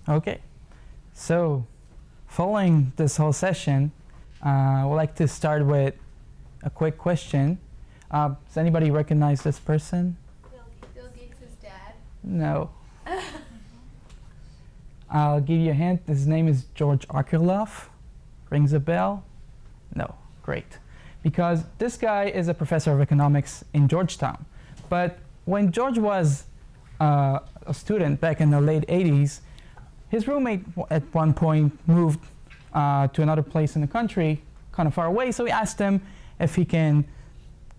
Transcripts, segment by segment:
Okay, so following this whole session, I would like to start with a quick question. Does anybody recognize this person? Bill Gates' dad? No. I'll give you a hint. His name is George Akerlof. Rings a bell? No. Great. Because this guy is a professor of economics in Georgetown. But when George was a student back in the late 80s, his roommate at one point moved to another place in the country, kind of far away, so he asked him if he can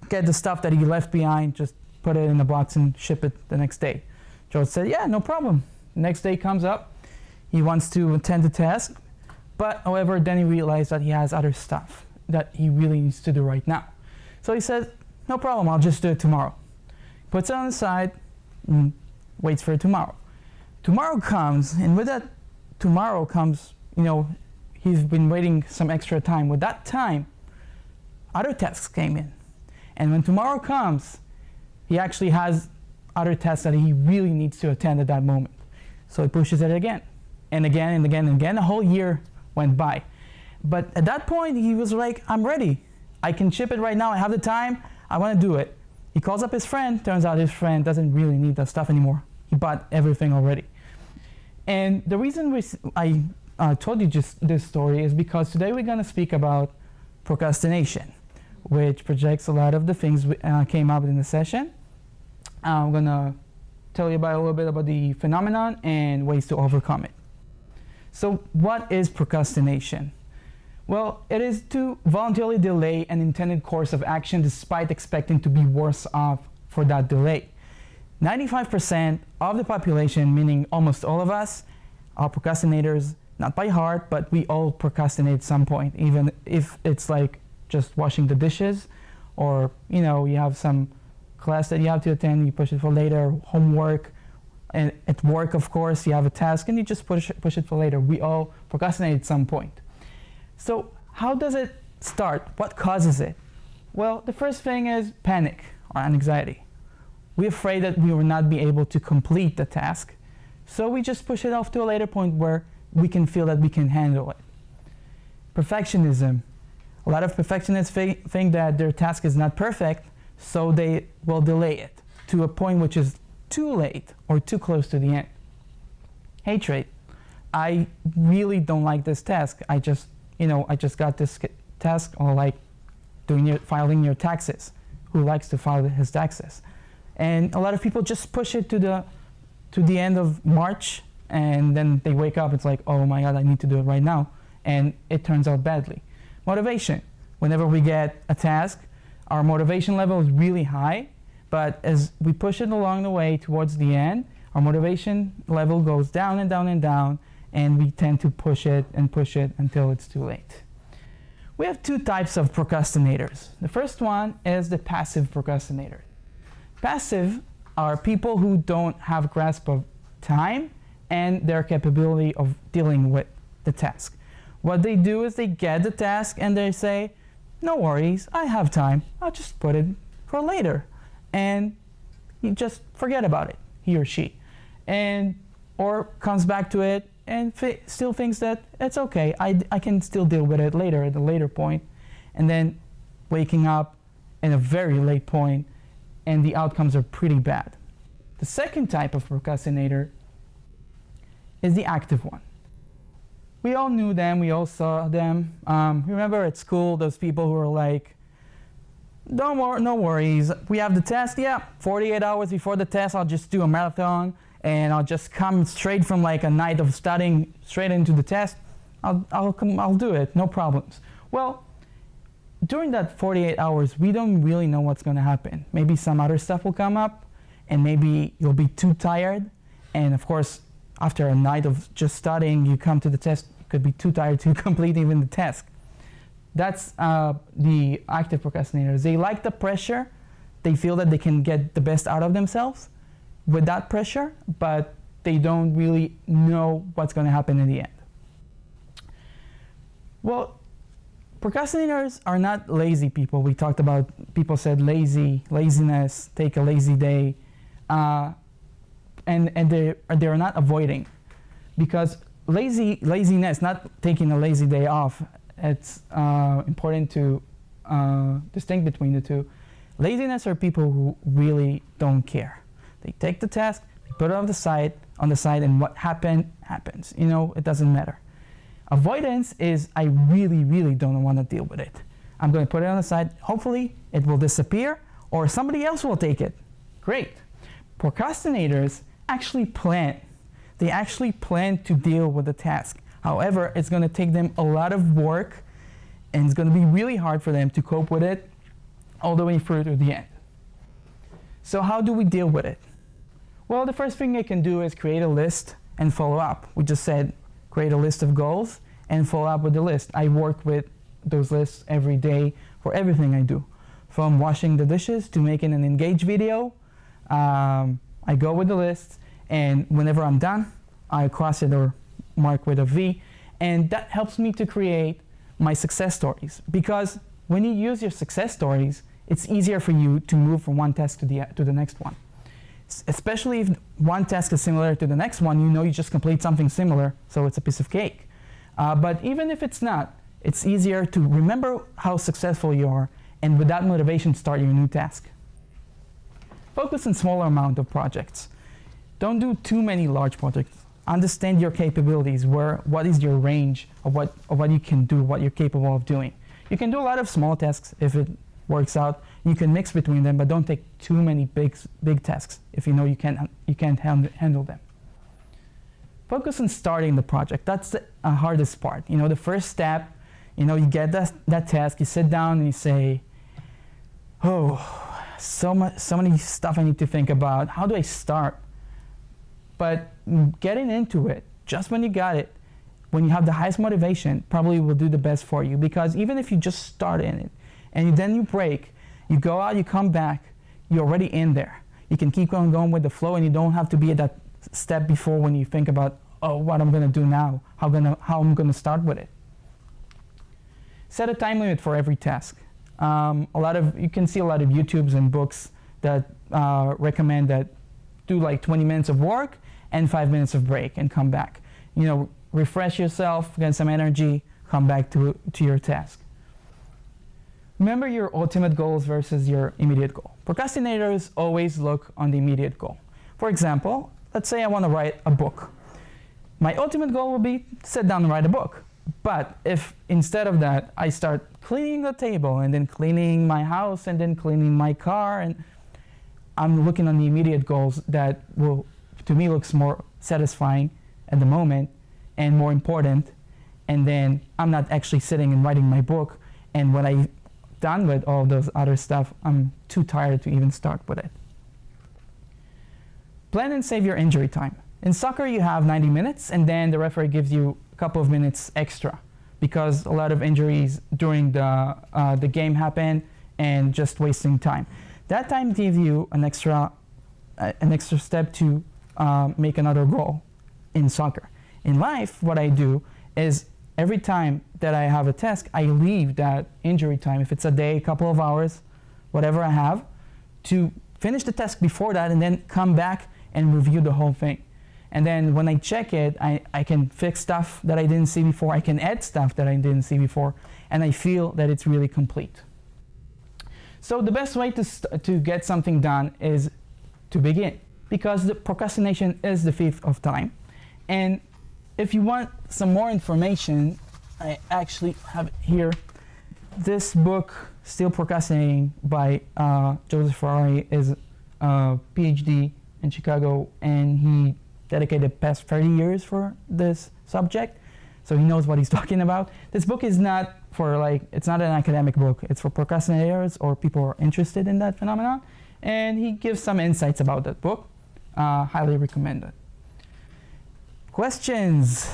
get the stuff that he left behind, just put it in a box and ship it the next day. George said, yeah, no problem. The next day comes up, he wants to attend the task, but however, then he realized that he has other stuff that he really needs to do right now. So he says, no problem, I'll just do it tomorrow. Puts it on the side and waits for tomorrow. Tomorrow comes, and with that tomorrow comes, he's been waiting some extra time. With that time, other tasks came in. And when tomorrow comes, he actually has other tasks that he really needs to attend at that moment. So he pushes it again, and again, and again, and again. A whole year went by. But at that point, he was like, I'm ready. I can ship it right now. I have the time. I want to do it. He calls up his friend. Turns out his friend doesn't really need that stuff anymore. He bought everything already. And the reason I told you just this story is because today we're going to speak about procrastination, which projects a lot of the things came up in the session. I'm going to tell you about a little bit about the phenomenon and ways to overcome it. So what is procrastination? Well, it is to voluntarily delay an intended course of action despite expecting to be worse off for that delay. 95% of the population, meaning almost all of us, are procrastinators, not by heart, but we all procrastinate at some point, even if it's like just washing the dishes, or you have some class that you have to attend, you push it for later, homework, and at work, of course, you have a task, and you just push it for later. We all procrastinate at some point. So how does it start? What causes it? Well, the first thing is panic or anxiety. We're afraid that we will not be able to complete the task, so we just push it off to a later point where we can feel that we can handle it. Perfectionism. A lot of perfectionists think that their task is not perfect, so they will delay it to a point which is too late or too close to the end. Hatred. I really don't like this task. I just got this task, or like filing your taxes. Who likes to file his taxes? And a lot of people just push it to the end of March, and then they wake up, it's like, oh my God, I need to do it right now. And it turns out badly. Motivation. Whenever we get a task, our motivation level is really high, but as we push it along the way towards the end, our motivation level goes down and down and down, and we tend to push it until it's too late. We have two types of procrastinators. The first one is the passive procrastinator. Passive are people who don't have grasp of time and their capability of dealing with the task. What they do is they get the task and they say, no worries, I have time, I'll just put it for later. And you just forget about it, he or she. Or comes back to it and still thinks that it's okay, I can still deal with it later at a later point. And then waking up at a very late point, and the outcomes are pretty bad. The second type of procrastinator is the active one. We all knew them, we all saw them. Remember at school, those people who were like, no worries, we have the test, yeah, 48 hours before the test, I'll just do a marathon, and I'll just come straight from like a night of studying straight into the test. I'll do it, no problems. Well, during that 48 hours, we don't really know what's going to happen. Maybe some other stuff will come up, and maybe you'll be too tired. And of course, after a night of just studying, you come to the test, you could be too tired to complete even the task. That's the active procrastinators. They like the pressure. They feel that they can get the best out of themselves with that pressure, but they don't really know what's going to happen in the end. Well, procrastinators are not lazy people. We talked about, people said laziness, take a lazy day, and they're not avoiding. because laziness, not taking a lazy day off, it's important to distinct between the two. Laziness are people who really don't care. They take the task, they put it on the side, and what happens. You know, it doesn't matter. Avoidance is, I really don't want to deal with it. I'm going to put it on the side. Hopefully, it will disappear, or somebody else will take it. Great. Procrastinators actually plan. They actually plan to deal with the task. However, it's going to take them a lot of work, and it's going to be really hard for them to cope with it all the way through to the end. So how do we deal with it? Well, the first thing you can do is create a list and follow up. We just said create a list of goals and follow up with the list. I work with those lists every day for everything I do. From washing the dishes to making an Engage video, I go with the list, and whenever I'm done, I cross it or mark with a V, and that helps me to create my success stories. Because when you use your success stories, it's easier for you to move from one task to the next one. Especially if one task is similar to the next one, you know you just complete something similar, so it's a piece of cake. But even if it's not, it's easier to remember how successful you are, and with that motivation, start your new task. Focus on smaller amount of projects. Don't do too many large projects. Understand your capabilities, what is your range of what you can do, what you're capable of doing. You can do a lot of small tasks if it works out. You can mix between them, but don't take too many big tasks if you know you can't handle them. Focus on starting the project. That's the hardest part. You know, the first step, you know, you get that task, you sit down and you say, oh, so many stuff I need to think about. How do I start? But getting into it, just when you got it, when you have the highest motivation, probably will do the best for you. Because even if you just start in it, and then you break, you go out, you come back, you're already in there. You can keep on going with the flow, and you don't have to be at that step before when you think about, oh, what I'm gonna do now, how I'm gonna start with it. Set a time limit for every task. You can see a lot of YouTubes and books that recommend that do like 20 minutes of work and 5 minutes of break and come back. You know, refresh yourself, get some energy, come back to your task. Remember your ultimate goals versus your immediate goal. Procrastinators always look on the immediate goal. For example, let's say I want to write a book. My ultimate goal will be to sit down and write a book. But if instead of that, I start cleaning the table and then cleaning my house and then cleaning my car, and I'm looking on the immediate goals that will, to me, looks more satisfying at the moment and more important. And then I'm not actually sitting and writing my book. And when I'm done with all those other stuff, I'm too tired to even start with it. Plan and save your injury time. In soccer, you have 90 minutes, and then the referee gives you a couple of minutes extra because a lot of injuries during the game happen and just wasting time. That time gives you an extra step to make another goal in soccer. In life, what I do is every time that I have a task, I leave that injury time, if it's a day, a couple of hours, whatever I have, to finish the task before that and then come back and review the whole thing. And then when I check it, I can fix stuff that I didn't see before, I can add stuff that I didn't see before, and I feel that it's really complete. So the best way to get something done is to begin, because the procrastination is the thief of time. And if you want some more information, I actually have here this book, Still Procrastinating, by Joseph Ferrari, is a PhD in Chicago, and he dedicated the past 30 years for this subject, so he knows what he's talking about. This book is not for it's not an academic book, it's for procrastinators or people who are interested in that phenomenon, and he gives some insights about that book. Highly recommend it. Questions?